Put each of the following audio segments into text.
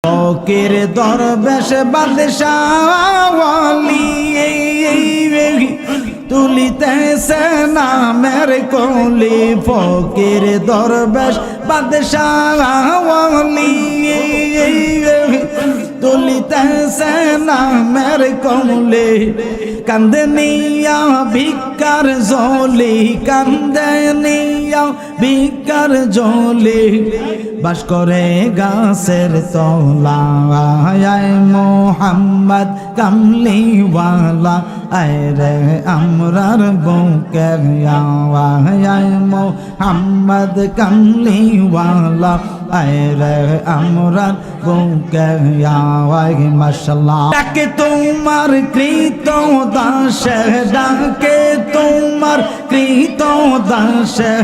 ফকির দরবেশ বাদশাহ ওয়ালি তুলিতেছে নামের কলি ফকির দরবেশ বাদশাহ ওয়ালি তুলিতেছে নামের কলি কান্দে নিয়া ভিক্ষার ঝোলি কান্দে নিয়া ভিক্ষার ঝোলি বাস করে গাছের তলায় মোহাম্মদ কামলিওয়ালা আয় রে আমরার বুকে আয় মোহাম্মদ কামলিওয়ালা আয় রে আমরার বুকে আয় মাশাআল্লাহ ডাকে তোমার কৃত দাসে ডাকে তোমার কৃত দাসে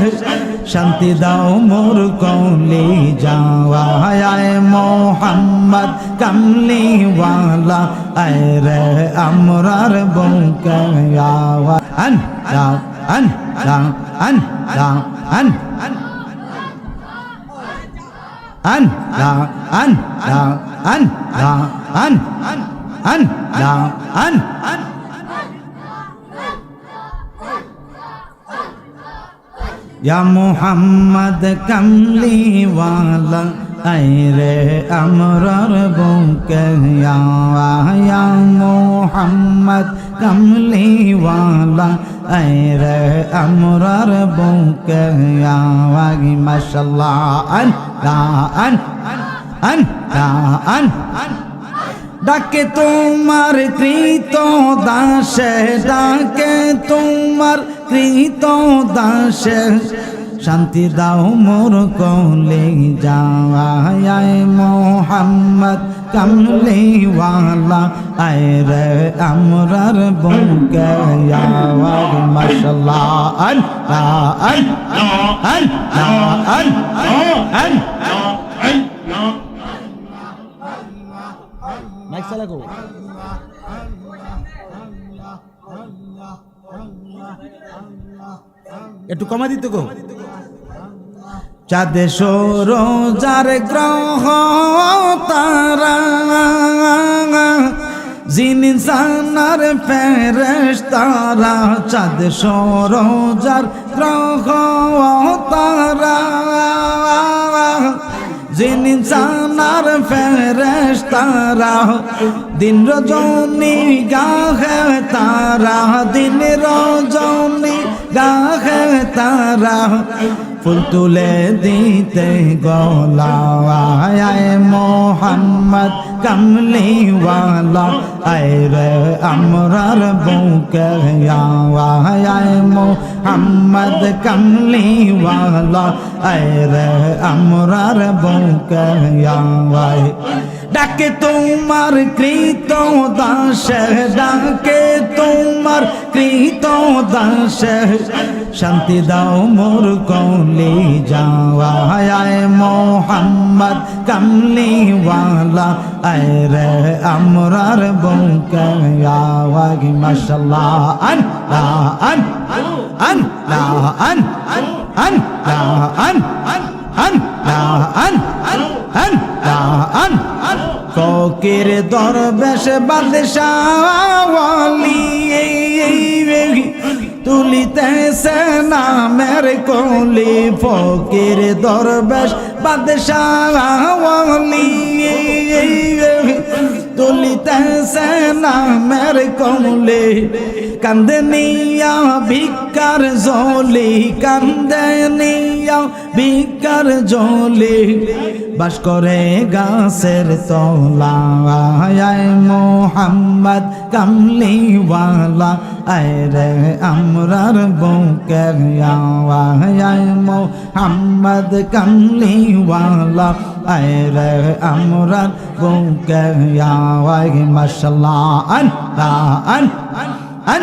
শান্তি দাও মোর কলি যাওয়া আয় মোহাম্মদ কামলিওয়ালা আয় রে আমরার বুকে আওয়া আন দাও আন দাও আন দাও আন আন দাও আন দাও আন দাও আন আন দাও আন या मोहम्मद कमली वाला आयरे अमरर बुके या मोहम्मद कमली वाला आयरे अमरर बुके या माशाल्लाह अन अन अन अन ডাকে তোমার কৃত দাসে ডাকে তোমার কৃত দাসে শান্তি দাও মোর কলি যাওয়ায় মোহাম্মদ কামলিওয়ালা আয় রে আমরার বুকে আওয়াজ মাশাআল্লাহ আন আন আন আন আন মাইক চালা গো একটু কমা দিতে গো চাঁদে সৌরজার গ্রহ তারা জিন ইনসানার ফেরেশতারা চাঁদ সৌরজার গ্রহ তারা জিন ইনসানার ফেরেশতারা দিন রজনী গাহে তারা দিন রজনী গাহে তারা ফুল তুলে দিতে গলায় মোহাম্মদ কামলিওয়ালা আয় রে আমরার বুকে আয় মোহাম্মদ কামলিওয়ালা আয় রে আমরার বুকে আয় ডাকে তোমার কৃত দাসে ডাকে তোমার কৃত দাসে শান্তি দাও মোর কলি যাওয়ায় মোহাম্মদ কামলিওয়ালা আয় রে আমরার বুকে আওয়াজ মাশাআল্লাহ আন আন আন আন আন আন আন আন আন আন ফকির দরবেশ বাদশাহ ওয়ালি তুলিতেছে নামের কলি ফকির দরবেশ বাদশাহ ওয়ালি তুলিতেছে নামের কলি কান্দে নিয়া ভিক্ষার ঝোলি কান্দে নিয়া ভিক্ষার ঝোলি বাস করে গাছের তলায় মোহাম্মদ কামলিওয়ালা আয় রে আমরার বুকে আয় মোহাম্মদ কামলিওয়ালা আয় রে আমরার বুকে আয় মাশাআল্লাহ আন আন আন আন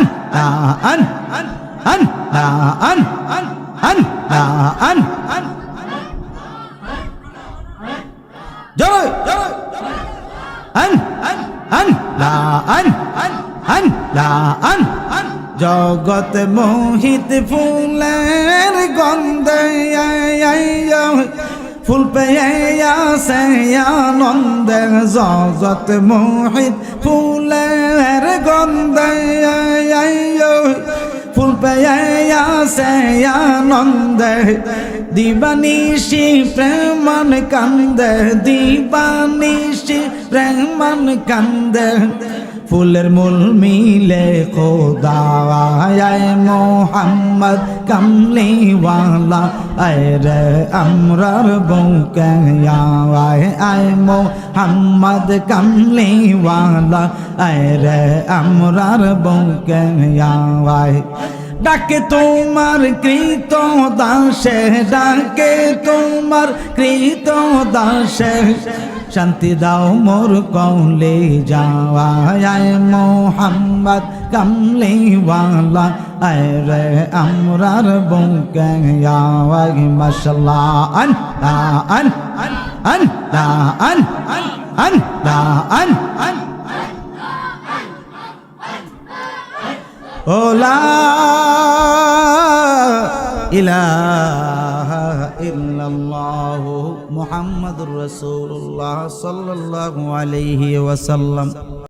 আন আন আন আন আন জয় আন আন আন আন আন আন আন জগত মোহিত ফুলের গন্ধে ফুল পেয়ে আসে আনন্দে জগৎ মোহিত ফুলের গন্ধে ফুল পেয়ে আসে আনন্দে দিবানিশি প্রেমান কান্দে দিবানিশি প্রেমান কান্দে ফুলের মূল মিলে খোদা আয় মোহাম্মদ কামলিওয়ালা আয় রে আমরার বউকে আয় মোহাম্মদ কামলিওয়ালা আয় রে আমরার বউকে আয় ডাকে তোমার কৃত দাসে ডাকে তোমার কৃত দাসে শান্তি দাও মোর কৌলে যাওয়া আয় মোহাম্মদ কামলিওয়ালা আয় রে আমরার বউকে আয় মাশাআল্লাহ আন লা আন আন লা আন আন লা আন ও লা ইলাহা ইল্লাল্লাহু মুহাম্মাদুর রাসূলুল্লাহ সাল্লাল্লাহু আলাইহি ওয়াসাল্লাম।